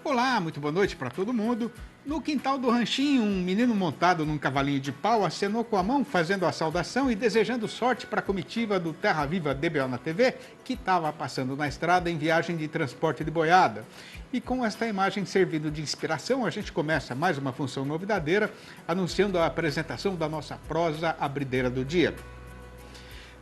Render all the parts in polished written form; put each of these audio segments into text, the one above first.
Olá, muito boa noite para todo mundo. No quintal do ranchinho, um menino montado num cavalinho de pau acenou com a mão, fazendo a saudação e desejando sorte para a comitiva do Terra Viva DBO na TV, que estava passando na estrada em viagem de transporte de boiada. E com esta imagem servindo de inspiração, a gente começa mais uma função novidadeira, anunciando a apresentação da nossa prosa abrideira do dia.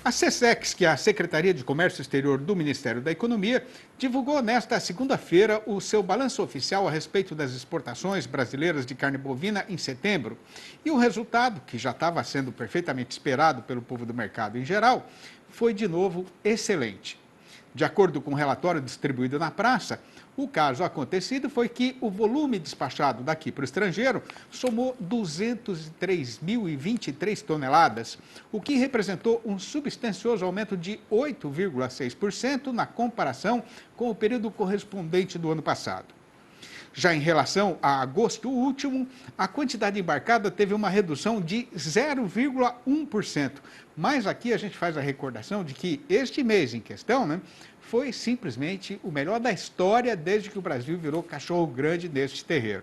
A SESEX, que é a Secretaria de Comércio Exterior do Ministério da Economia, divulgou nesta segunda-feira o seu balanço oficial a respeito das exportações brasileiras de carne bovina em setembro. E o resultado, que já estava sendo perfeitamente esperado pelo povo do mercado em geral, foi de novo excelente. De acordo com o relatório distribuído na praça, o caso acontecido foi que o volume despachado daqui para o estrangeiro somou 203.023 toneladas, o que representou um substancioso aumento de 8,6% na comparação com o período correspondente do ano passado. Já em relação a agosto último, a quantidade embarcada teve uma redução de 0,1%. Mas aqui a gente faz a recordação de que este mês em questão, foi simplesmente o melhor da história desde que o Brasil virou cachorro grande neste terreiro.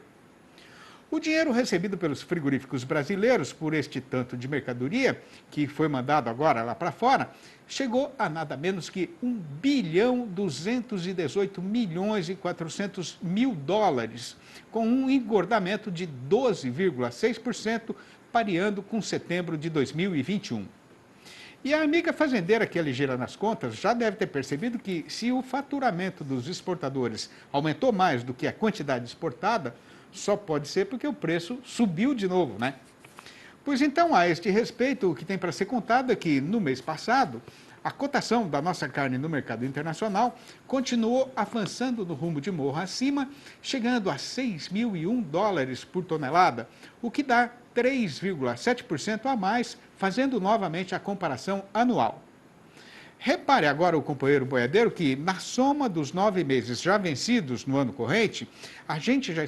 O dinheiro recebido pelos frigoríficos brasileiros por este tanto de mercadoria, que foi mandado agora lá para fora, chegou a nada menos que 1.218.400.000.000 com um engordamento de 12,6%, pareando com setembro de 2021. E a amiga fazendeira que é ligeira nas contas já deve ter percebido que se o faturamento dos exportadores aumentou mais do que a quantidade exportada, só pode ser porque o preço subiu de novo, Pois então, a este respeito, o que tem para ser contado é que, no mês passado, a cotação da nossa carne no mercado internacional continuou avançando no rumo de morro acima, chegando a $6.001 por tonelada, o que dá 3,7% a mais, fazendo novamente a comparação anual. Repare agora o companheiro boiadeiro que, na soma dos 9 meses já vencidos no ano corrente, a gente já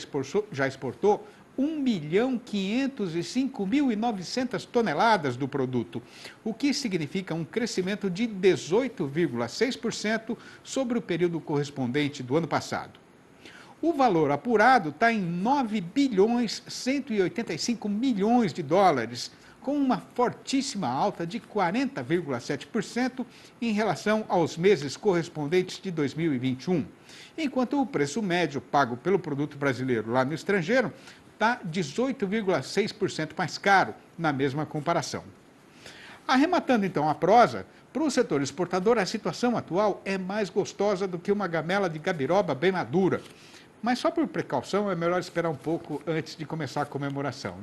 exportou 1.505.900 toneladas do produto, o que significa um crescimento de 18,6% sobre o período correspondente do ano passado. O valor apurado está em 9.185.000.000 com uma fortíssima alta de 40,7% em relação aos meses correspondentes de 2021, enquanto o preço médio pago pelo produto brasileiro lá no estrangeiro está 18,6% mais caro na mesma comparação. Arrematando então a prosa, para o setor exportador a situação atual é mais gostosa do que uma gamela de gabiroba bem madura, mas só por precaução é melhor esperar um pouco antes de começar a comemoração,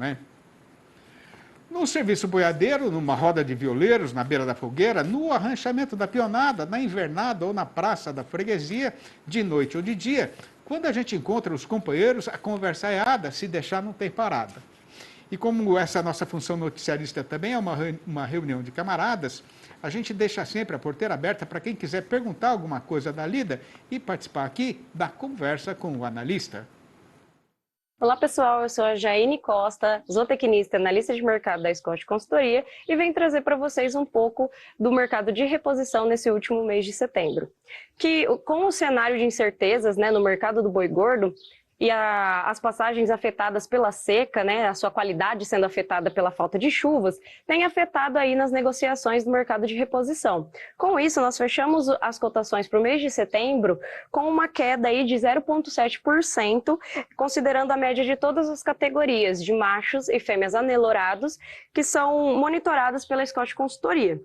No serviço boiadeiro, numa roda de violeiros na beira da fogueira, no arranchamento da pionada, na invernada ou na praça da freguesia, de noite ou de dia, quando a gente encontra os companheiros, a conversa é ada, se deixar não tem parada. E como essa nossa função noticiarista também é uma reunião de camaradas, a gente deixa sempre a porteira aberta para quem quiser perguntar alguma coisa da lida e participar aqui da conversa com o analista. Olá pessoal, eu sou a Jaine Costa, zootecnista e analista de mercado da Scott Consultoria e venho trazer para vocês um pouco do mercado de reposição nesse último mês de setembro. Que com o cenário de incertezas no mercado do boi gordo e as passagens afetadas pela seca, a sua qualidade sendo afetada pela falta de chuvas, tem afetado aí nas negociações do mercado de reposição. Com isso, nós fechamos as cotações para o mês de setembro com uma queda aí de 0,7%, considerando a média de todas as categorias de machos e fêmeas anelorados que são monitoradas pela Scott Consultoria.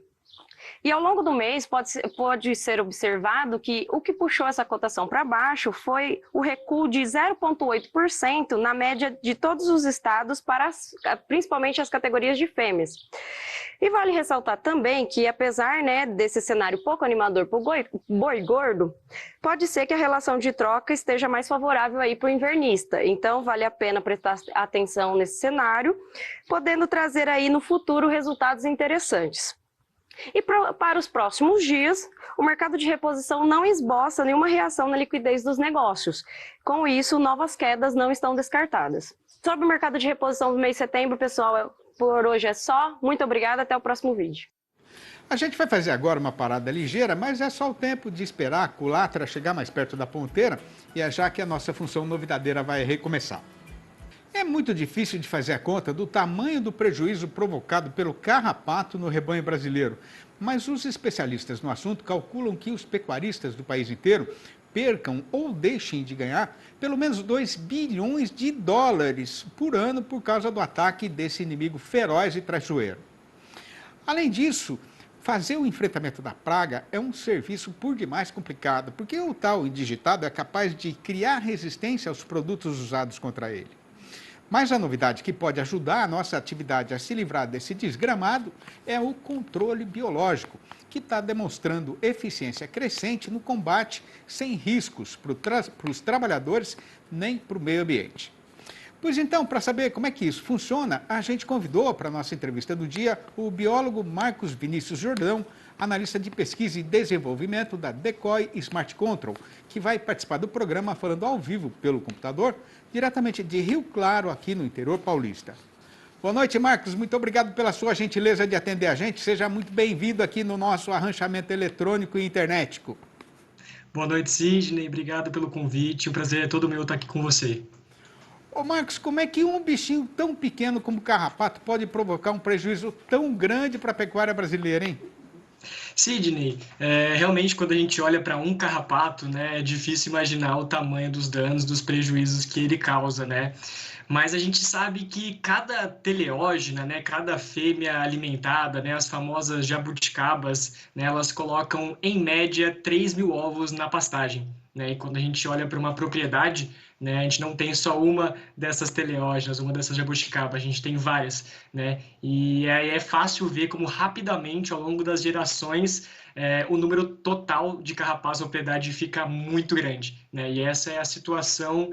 E ao longo do mês pode ser observado que o que puxou essa cotação para baixo foi o recuo de 0,8% na média de todos os estados, principalmente as categorias de fêmeas. E vale ressaltar também que, apesar desse cenário pouco animador para o boi gordo, pode ser que a relação de troca esteja mais favorável aí para o invernista. Então, vale a pena prestar atenção nesse cenário, podendo trazer aí no futuro resultados interessantes. E para os próximos dias, o mercado de reposição não esboça nenhuma reação na liquidez dos negócios. Com isso, novas quedas não estão descartadas. Sobre o mercado de reposição do mês de setembro, pessoal, por hoje é só. Muito obrigada, até o próximo vídeo. A gente vai fazer agora uma parada ligeira, mas é só o tempo de esperar a culatra chegar mais perto da ponteira e é já que a nossa função novidadeira vai recomeçar. É muito difícil de fazer a conta do tamanho do prejuízo provocado pelo carrapato no rebanho brasileiro, mas os especialistas no assunto calculam que os pecuaristas do país inteiro percam ou deixem de ganhar pelo menos 2 bilhões de dólares por ano por causa do ataque desse inimigo feroz e traiçoeiro. Além disso, fazer o enfrentamento da praga é um serviço por demais complicado, porque o tal indigitado é capaz de criar resistência aos produtos usados contra ele. Mas a novidade que pode ajudar a nossa atividade a se livrar desse desgramado é o controle biológico, que está demonstrando eficiência crescente no combate sem riscos para os trabalhadores nem para o meio ambiente. Pois então, para saber como é que isso funciona, a gente convidou para a nossa entrevista do dia o biólogo Marcos Vinícius Jordão, analista de pesquisa e desenvolvimento da Decoy Smart Control, que vai participar do programa falando ao vivo pelo computador, diretamente de Rio Claro, aqui no interior paulista. Boa noite, Marcos. Muito obrigado pela sua gentileza de atender a gente. Seja muito bem-vindo aqui no nosso arranchamento eletrônico e internetico. Boa noite, Sidney. Obrigado pelo convite. O prazer é todo meu estar aqui com você. Ô Marcos, como é que um bichinho tão pequeno como o carrapato pode provocar um prejuízo tão grande para a pecuária brasileira, hein? Sidney, realmente quando a gente olha para um carrapato, né, é difícil imaginar o tamanho dos danos, dos prejuízos que ele causa, né? Mas a gente sabe que cada teleógena, né, cada fêmea alimentada, né, as famosas jabuticabas, né, elas colocam em média 3.000 ovos na pastagem. Né? E quando a gente olha para uma propriedade, né, a gente não tem só uma dessas teleógenas, uma dessas jabuticabas, a gente tem várias. Né? E aí é fácil ver como rapidamente, ao longo das gerações, o número total de carrapatos na propriedade fica muito grande. Né? E essa é a situação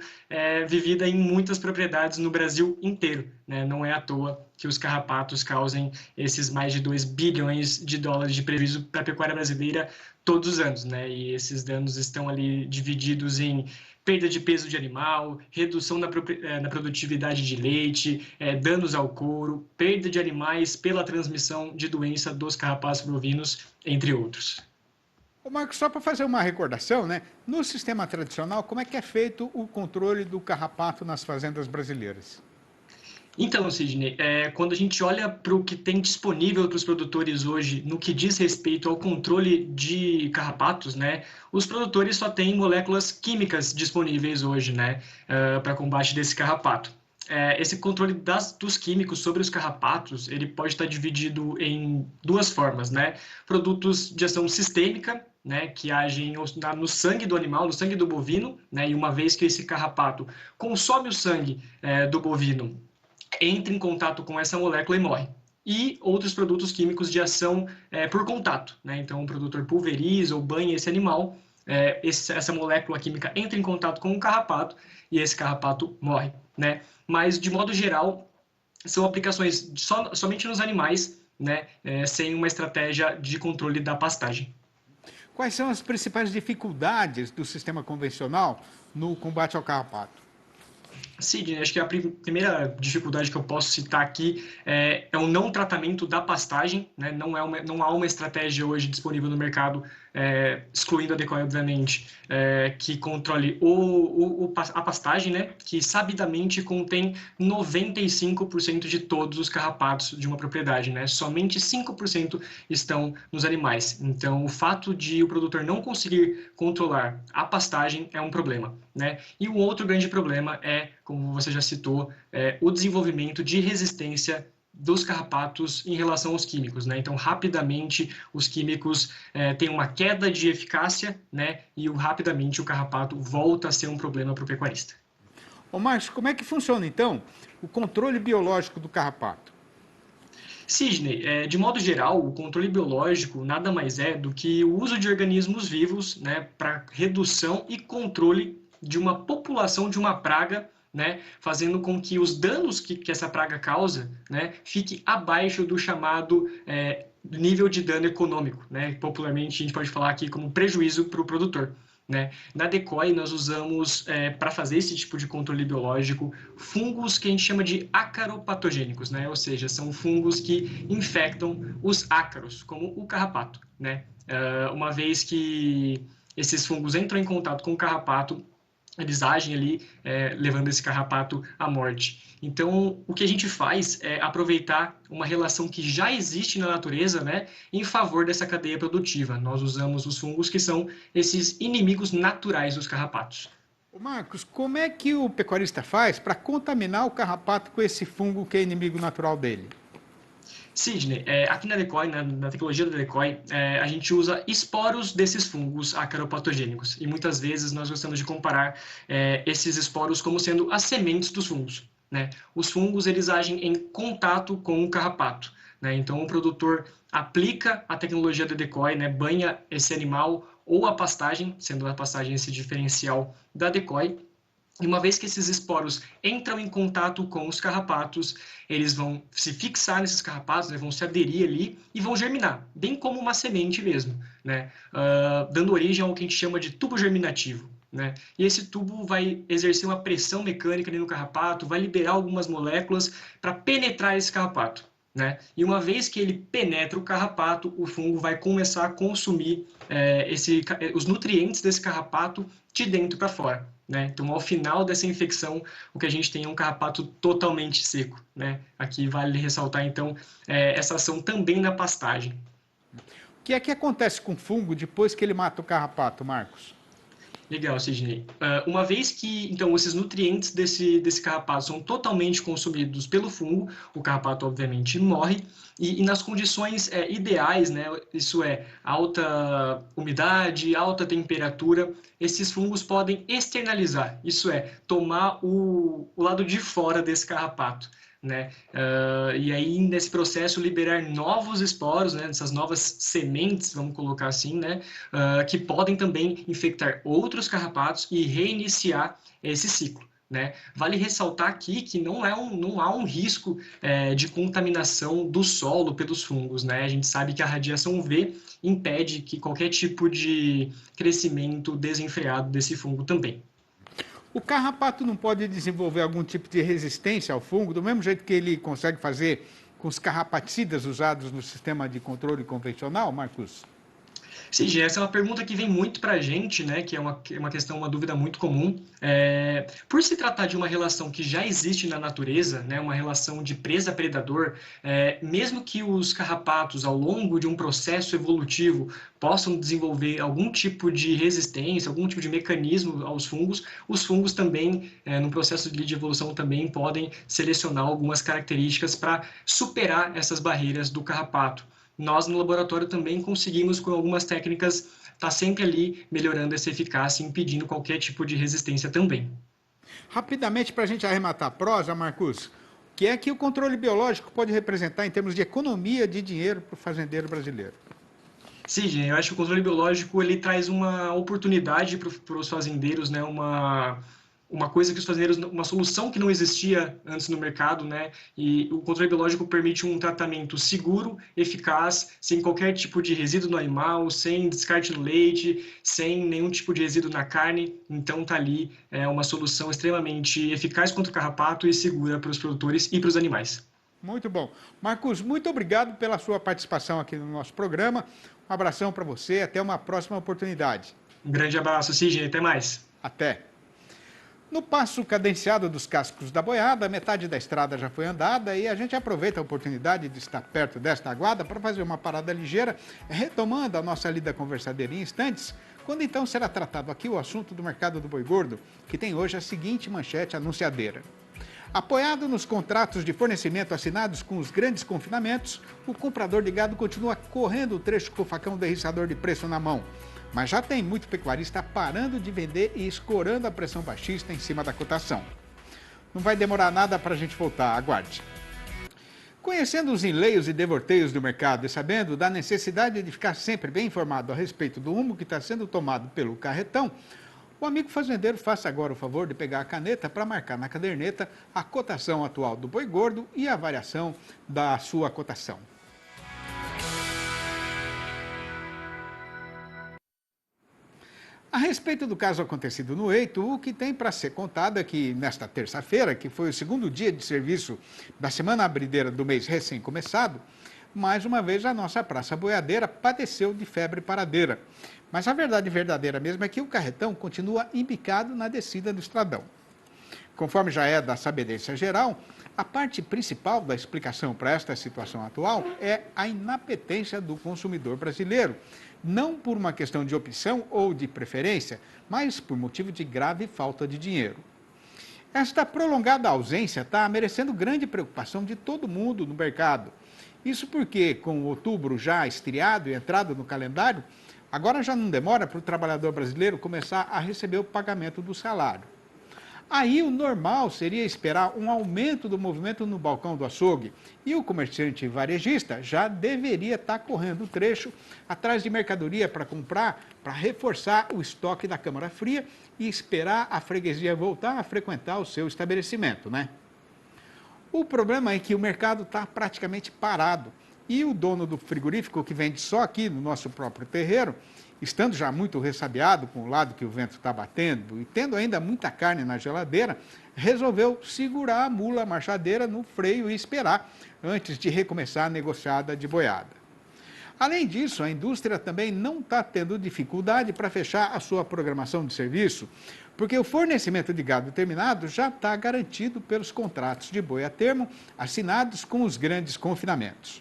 vivida em muitas propriedades no Brasil inteiro. Né? Não é à toa que os carrapatos causem esses mais de 2 bilhões de dólares de prejuízo para a pecuária brasileira todos os anos. Né? E esses danos estão ali divididos em perda de peso de animal, redução na produtividade de leite, danos ao couro, perda de animais pela transmissão de doença dos carrapatos bovinos, entre outros. Ô Marcos, só para fazer uma recordação, né? No sistema tradicional, como é que é feito o controle do carrapato nas fazendas brasileiras? Então, Sidney, quando a gente olha para o que tem disponível para os produtores hoje no que diz respeito ao controle de carrapatos, né, os produtores só têm moléculas químicas disponíveis hoje, né, para combate desse carrapato. Esse controle dos químicos sobre os carrapatos, ele pode estar dividido em duas formas, né? Produtos de ação sistêmica, né, que agem no sangue do animal, no sangue do bovino, né, e uma vez que esse carrapato consome o sangue do bovino, entra em contato com essa molécula e morre. E outros produtos químicos de ação por contato. Né? Então, o produtor pulveriza ou banha esse animal, essa molécula química entra em contato com o carrapato e esse carrapato morre. Né? Mas, de modo geral, são aplicações somente nos animais, né? Sem uma estratégia de controle da pastagem. Quais são as principais dificuldades do sistema convencional no combate ao carrapato? Sidney, acho que a primeira dificuldade que eu posso citar aqui é o não tratamento da pastagem. Né? Não há uma estratégia hoje disponível no mercado, excluindo a Decoy, obviamente, que controle a pastagem, né? Que sabidamente contém 95% de todos os carrapatos de uma propriedade. Né? Somente 5% estão nos animais. Então, o fato de o produtor não conseguir controlar a pastagem é um problema. Né? E o outro grande problema é, como você já citou, o desenvolvimento de resistência dos carrapatos em relação aos químicos. Né? Então, rapidamente, os químicos têm uma queda de eficácia, né? E rapidamente o carrapato volta a ser um problema para o pecuarista. Ô Marcos, como é que funciona, então, o controle biológico do carrapato? Sidney, de modo geral, o controle biológico nada mais é do que o uso de organismos vivos, né, para redução e controle de uma população de uma praga, né, fazendo com que os danos que essa praga causa, né, fique abaixo do chamado nível de dano econômico. Né? Popularmente, a gente pode falar aqui como prejuízo para o produtor. né? Na Decoy, nós usamos, para fazer esse tipo de controle biológico, fungos que a gente chama de acaropatogênicos, né? Ou seja, são fungos que infectam os ácaros, como o carrapato, né? Uma vez que esses fungos entram em contato com o carrapato, eles agem ali, levando esse carrapato à morte. Então, o que a gente faz é aproveitar uma relação que já existe na natureza, né, em favor dessa cadeia produtiva. Nós usamos os fungos que são esses inimigos naturais dos carrapatos. Ô Marcos, como é que o pecuarista faz para contaminar o carrapato com esse fungo que é inimigo natural dele? Sidney, aqui na Decoy, na tecnologia da Decoy, a gente usa esporos desses fungos acaropatogênicos. E muitas vezes nós gostamos de comparar esses esporos como sendo as sementes dos fungos, né? Os fungos, eles agem em contato com o carrapato, né? Então, o produtor aplica a tecnologia da Decoy, né? Banha esse animal ou a pastagem, sendo a pastagem esse diferencial da Decoy. E uma vez que esses esporos entram em contato com os carrapatos, eles vão se fixar nesses carrapatos, né, vão se aderir ali e vão germinar, bem como uma semente mesmo, né, dando origem ao que a gente chama de tubo germinativo. Né? E esse tubo vai exercer uma pressão mecânica ali no carrapato, vai liberar algumas moléculas para penetrar esse carrapato. Né? E uma vez que ele penetra o carrapato, o fungo vai começar a consumir os nutrientes desse carrapato de dentro para fora. Né? Então, ao final dessa infecção, o que a gente tem é um carrapato totalmente seco. Né? Aqui vale ressaltar, então, essa ação também na pastagem. O que é que acontece com o fungo depois que ele mata o carrapato, Marcos? Legal, Sidney. Uma vez que, então, esses nutrientes desse carrapato são totalmente consumidos pelo fungo, o carrapato, obviamente, morre, e nas condições ideais, né, isso é, alta umidade, alta temperatura, esses fungos podem externalizar, isso é, tomar o lado de fora desse carrapato. Né? E aí, nesse processo, liberar novos esporos, né? Essas novas sementes, vamos colocar assim, né? Que podem também infectar outros carrapatos e reiniciar esse ciclo. Né? Vale ressaltar aqui que não há um risco de contaminação do solo pelos fungos. Né? A gente sabe que a radiação UV impede que qualquer tipo de crescimento desenfreado desse fungo também. O carrapato não pode desenvolver algum tipo de resistência ao fungo, do mesmo jeito que ele consegue fazer com os carrapaticidas usados no sistema de controle convencional, Marcos? Sim, essa é uma pergunta que vem muito para a gente, né, que é uma questão, uma dúvida muito comum. Por se tratar de uma relação que já existe na natureza, né, uma relação de presa-predador, mesmo que os carrapatos, ao longo de um processo evolutivo, possam desenvolver algum tipo de resistência, algum tipo de mecanismo aos fungos, os fungos também, no processo de evolução, também podem selecionar algumas características para superar essas barreiras do carrapato. Nós, no laboratório, também conseguimos, com algumas técnicas, estar sempre ali melhorando essa eficácia, impedindo qualquer tipo de resistência também. Rapidamente, para a gente arrematar a prosa, Marcos, o que é que o controle biológico pode representar em termos de economia de dinheiro para o fazendeiro brasileiro? Sim, eu acho que o controle biológico ele traz uma oportunidade para os fazendeiros, né? Uma coisa que os fazendeiros, uma solução que não existia antes no mercado, né? E o controle biológico permite um tratamento seguro, eficaz, sem qualquer tipo de resíduo no animal, sem descarte no leite, sem nenhum tipo de resíduo na carne. Então tá ali uma solução extremamente eficaz contra o carrapato e segura para os produtores e para os animais. Muito bom. Marcos, muito obrigado pela sua participação aqui no nosso programa. Um abração para você, até uma próxima oportunidade. Um grande abraço, Sidney, até mais. Até. No passo cadenciado dos cascos da boiada, metade da estrada já foi andada e a gente aproveita a oportunidade de estar perto desta aguada para fazer uma parada ligeira, retomando a nossa lida conversadeira em instantes, quando então será tratado aqui o assunto do mercado do boi gordo, que tem hoje a seguinte manchete anunciadeira. Apoiado nos contratos de fornecimento assinados com os grandes confinamentos, o comprador de gado continua correndo o trecho com o facão derriçador de preço na mão. Mas já tem muito pecuarista parando de vender e escorando a pressão baixista em cima da cotação. Não vai demorar nada para a gente voltar, aguarde. Conhecendo os enleios e devorteios do mercado e sabendo da necessidade de ficar sempre bem informado a respeito do rumo que está sendo tomado pelo carretão, o amigo fazendeiro faça agora o favor de pegar a caneta para marcar na caderneta a cotação atual do boi gordo e a variação da sua cotação. A respeito do caso acontecido no Eito, o que tem para ser contado é que, nesta terça-feira, que foi o segundo dia de serviço da semana abrideira do mês recém-começado, mais uma vez a nossa Praça Boiadeira padeceu de febre paradeira. Mas a verdade verdadeira mesmo é que o carretão continua embicado na descida do estradão. Conforme já é da sabedência geral, a parte principal da explicação para esta situação atual é a inapetência do consumidor brasileiro, não por uma questão de opção ou de preferência, mas por motivo de grave falta de dinheiro. Esta prolongada ausência está merecendo grande preocupação de todo mundo no mercado. Isso porque, com outubro já estreado e entrado no calendário, agora já não demora para o trabalhador brasileiro começar a receber o pagamento do salário. Aí o normal seria esperar um aumento do movimento no balcão do açougue e o comerciante varejista já deveria estar correndo o trecho atrás de mercadoria para comprar, para reforçar o estoque da câmara fria e esperar a freguesia voltar a frequentar o seu estabelecimento, né? O problema é que o mercado está praticamente parado e o dono do frigorífico, que vende só aqui no nosso próprio terreiro, estando já muito ressabiado com o lado que o vento está batendo e tendo ainda muita carne na geladeira, resolveu segurar a mula marchadeira no freio e esperar antes de recomeçar a negociada de boiada. Além disso, a indústria também não está tendo dificuldade para fechar a sua programação de serviço, porque o fornecimento de gado terminado já está garantido pelos contratos de boi a termo assinados com os grandes confinamentos.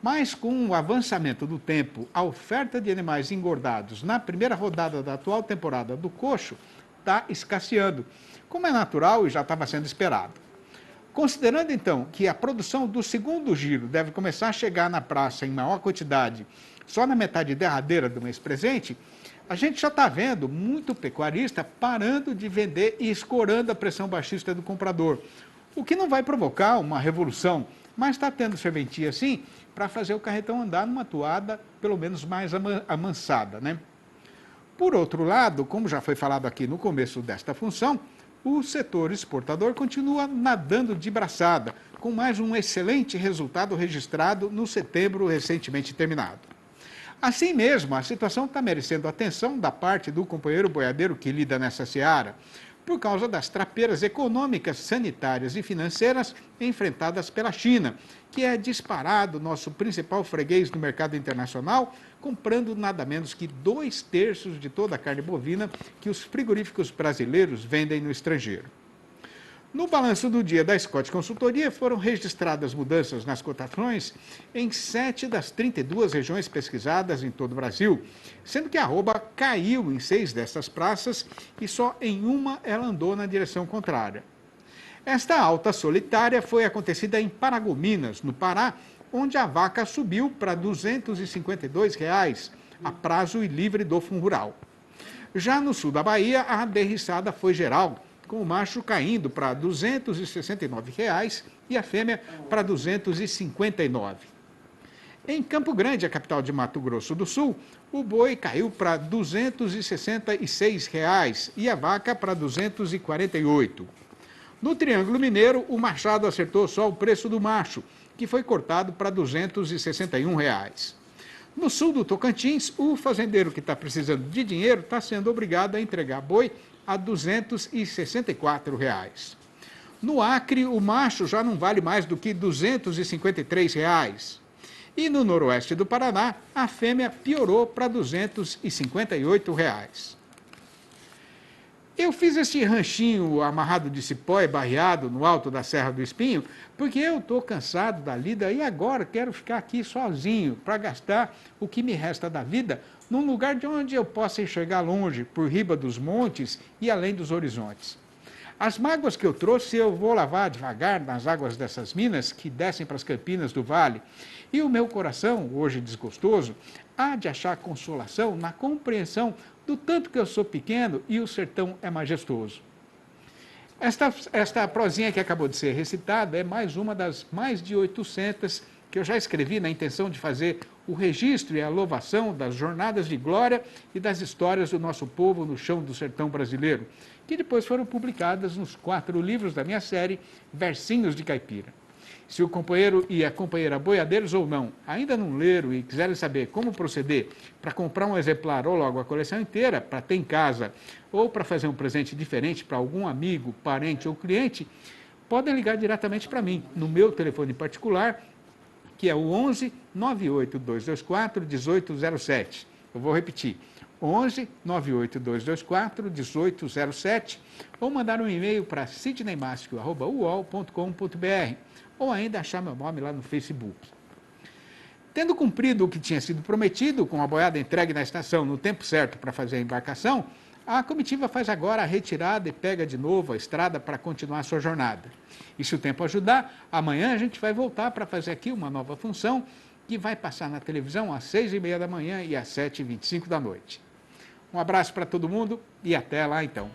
Mas com o avançamento do tempo, a oferta de animais engordados na primeira rodada da atual temporada do coxo está escasseando, como é natural e já estava sendo esperado. Considerando então que a produção do segundo giro deve começar a chegar na praça em maior quantidade só na metade derradeira do mês presente, a gente já está vendo muito pecuarista parando de vender e escorando a pressão baixista do comprador, o que não vai provocar uma revolução, mas está tendo serventia sim para fazer o carretão andar numa toada pelo menos mais amansada, né? Por outro lado, como já foi falado aqui no começo desta função, o setor exportador continua nadando de braçada, com mais um excelente resultado registrado no setembro recentemente terminado. Assim mesmo, a situação está merecendo atenção da parte do companheiro boiadeiro que lida nessa seara, por causa das trapeiras econômicas, sanitárias e financeiras enfrentadas pela China, que é disparado nosso principal freguês no mercado internacional, comprando nada menos que 2/3 de toda a carne bovina que os frigoríficos brasileiros vendem no estrangeiro. No balanço do dia da Scott Consultoria, foram registradas mudanças nas cotações em 7 das 32 regiões pesquisadas em todo o Brasil, sendo que a arroba caiu em 6 dessas praças e só em uma ela andou na direção contrária. Esta alta solitária foi acontecida em Paragominas, no Pará, onde a vaca subiu para R$ 252 a prazo e livre do Fundo Rural. Já no sul da Bahia, a derriçada foi geral, com o macho caindo para R$ 269 e a fêmea para R$ 259. Em Campo Grande, a capital de Mato Grosso do Sul, o boi caiu para R$ 266 e a vaca para R$ 248. No Triângulo Mineiro, o machado acertou só o preço do macho, que foi cortado para R$ 261. No sul do Tocantins, o fazendeiro que está precisando de dinheiro está sendo obrigado a entregar boi a R$ 264. No Acre, o macho já não vale mais do que R$ 253. E no noroeste do Paraná, a fêmea piorou para R$ 258. Eu fiz esse ranchinho amarrado de cipó e barreado no alto da Serra do Espinho, porque eu estou cansado da lida e agora quero ficar aqui sozinho para gastar o que me resta da vida num lugar de onde eu possa enxergar longe, por riba dos montes e além dos horizontes. As mágoas que eu trouxe eu vou lavar devagar nas águas dessas minas que descem para as campinas do vale. E o meu coração, hoje desgostoso, há de achar consolação na compreensão do tanto que eu sou pequeno e o sertão é majestoso. Esta prosinha que acabou de ser recitada é mais uma das mais de 800 que eu já escrevi na intenção de fazer o registro e a louvação das jornadas de glória e das histórias do nosso povo no chão do sertão brasileiro, que depois foram publicadas nos 4 livros da minha série Versinhos de Caipira. Se o companheiro e a companheira boiadeiros ou não ainda não leram e quiserem saber como proceder para comprar um exemplar ou logo a coleção inteira para ter em casa ou para fazer um presente diferente para algum amigo, parente ou cliente, podem ligar diretamente para mim, no meu telefone particular, que é o 11 98224 1807. Eu vou repetir, 11 98224 1807, ou mandar um e-mail para sidneymascio@uol.com.br, ou ainda achar meu nome lá no Facebook. Tendo cumprido o que tinha sido prometido, com a boiada entregue na estação no tempo certo para fazer a embarcação, a comitiva faz agora a retirada e pega de novo a estrada para continuar a sua jornada. E se o tempo ajudar, amanhã a gente vai voltar para fazer aqui uma nova função que vai passar na televisão às 6h30 da manhã e às 7h25 da noite. Um abraço para todo mundo e até lá então.